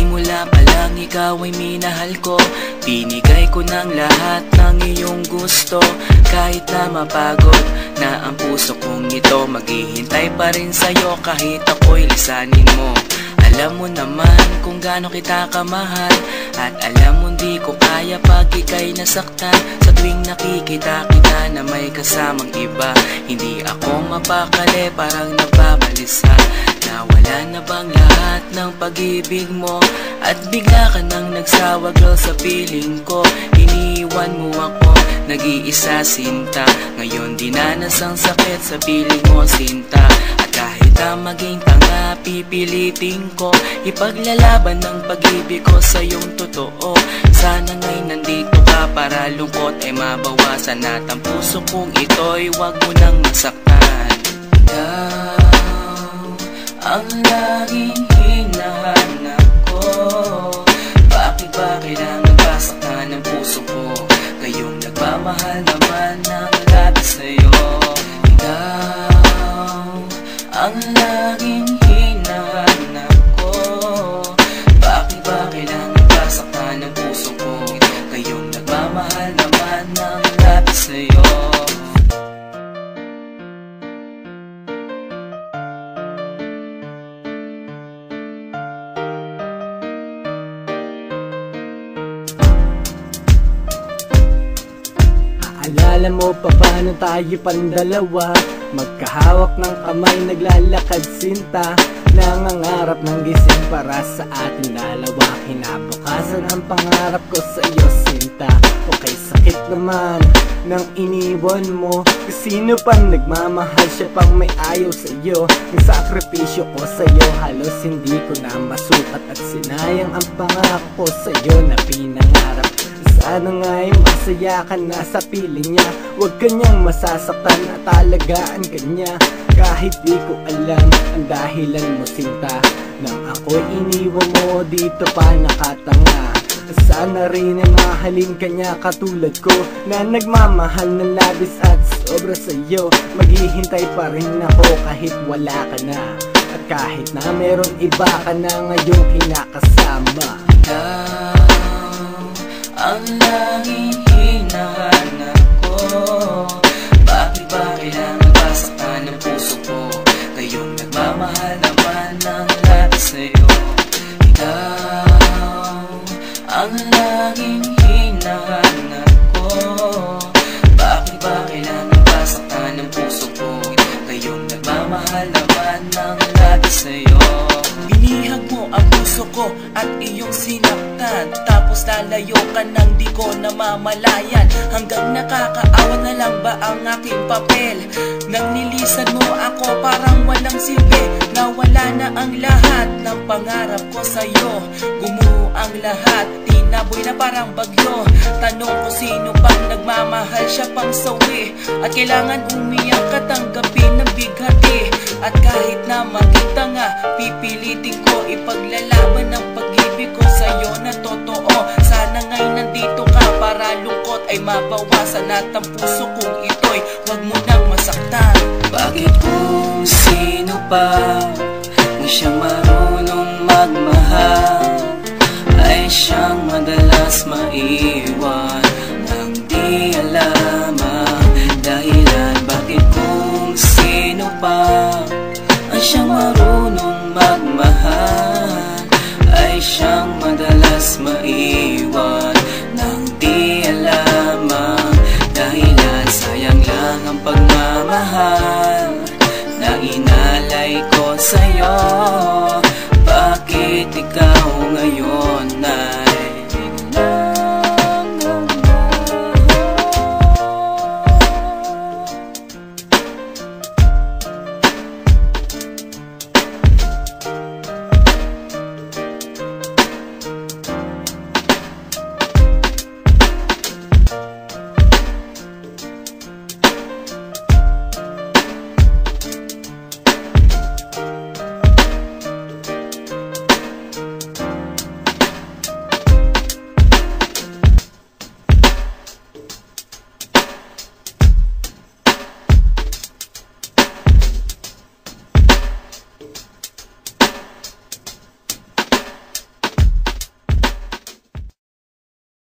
Simula pa lang ikaw ay minahal ko. Binigay ko ng lahat ng iyong gusto. Kahit na mapagod na ang puso kong ito, maghihintay pa rin sa'yo kahit ako'y lisanin mo. Alam mo naman kung gaano kita kamahal, at alam mo di ko kaya pag ika'y nasaktan. Sa tuwing nakikita kita na may kasamang iba, hindi ako mapakali, parang nababalisa. Nawala na bang lahat ng pag-ibig mo? At bigla ka nang nagsawa girl sa piling ko. Iniwan mo ako, nag-iisa sinta. Ngayon dinanas ang sakit sa piling mo sinta. At kahit na maging tanga, pipilitin ko ipaglalaban ng pag-ibig ko sa iyong totoo. Sana nga'y nandito ka para lungkot ay mabawasan, at ang puso kong ito'y wag mo nang masaktan. Ikaw ang laging hinahanap ko. Bakit ba kailangan pasaktan ng puso ko? Kayong nagmamahal naman ng lahat sa'yo. Ikaw ang laging hinahanap ko. Bakit ba kailangan pasaktan ng puso ko? Kayong nagmamahal naman ng lahat sa'yo. Alala mo pa paano tayo pang dalawa, magkahawak ng kamay naglalakad sinta. Nangangarap ng gising para sa ating dalawa, kinabukasan ang pangarap ko sa iyo sinta. Okay, sakit naman nang iniwan mo. Sino pang nagmamahal, siya pang may ayaw sa iyo. Yung sakripisyo ko sa iyo halos hindi ko na masukat, at sinayang ang pangako ko sa iyo na pinangarap. Sana nga'y masaya ka na sa piling niya, huwag kanyang masasaktan at alagaan ka niya. Kahit di ko alam ang dahilan mo sinta, nang ako'y iniwan mo dito pa nakatanga. Sana rin ay mahalin ka niya katulad ko, na nagmamahal ng labis at sobra sa'yo. Maghihintay pa rin ako kahit wala ka na, at kahit na meron iba ka na ngayong kinakasama. Ang laging hinahanap ko. Bakit ba kailangan pasaktan ng puso ko? Kayong nagmamahal naman ng lahat sa'yo. Ikaw ang laging hinahanap ko. Bakit ba kailangan pasaktan ng puso ko? Kayong nagmamahal naman ng lahat sa'yo. Binihag mo ang puso ko at iyong sinaktan, tapos lalayo ka nang di ko namamalayan. Hanggang nakakaawa na lang ba ang aking papel? Nang nilisan mo ako parang walang silbi. Nawala na ang lahat ng pangarap ko sa'yo. Gumuho ang lahat, tinaboy na parang bagyo. Tanong ko sino pang nagmamahal, siya pang sawi. At kailangan umiyak at tanggapin ng bighati. At kahit na maging tanga, pipilitin ko ipaglalaban ng pag-ibig ko sa'yo na totoo. Sana nga'y nandito ka para lungkot ay mabawasan, at ang puso kong ito'y wag mo nang masaktan. Bakit kung sino pa na siyang marunong magmahal, ay siyang madalas maiwan nang di alam ang dahilan? Bakit kung sino pa ang siyang marunong magmahal, ay siyang madalas maiwan nang di alam ang dahilan? Sayang lang ang pagmamahal na inalay ko sa'yo. Bakit ikaw ngayon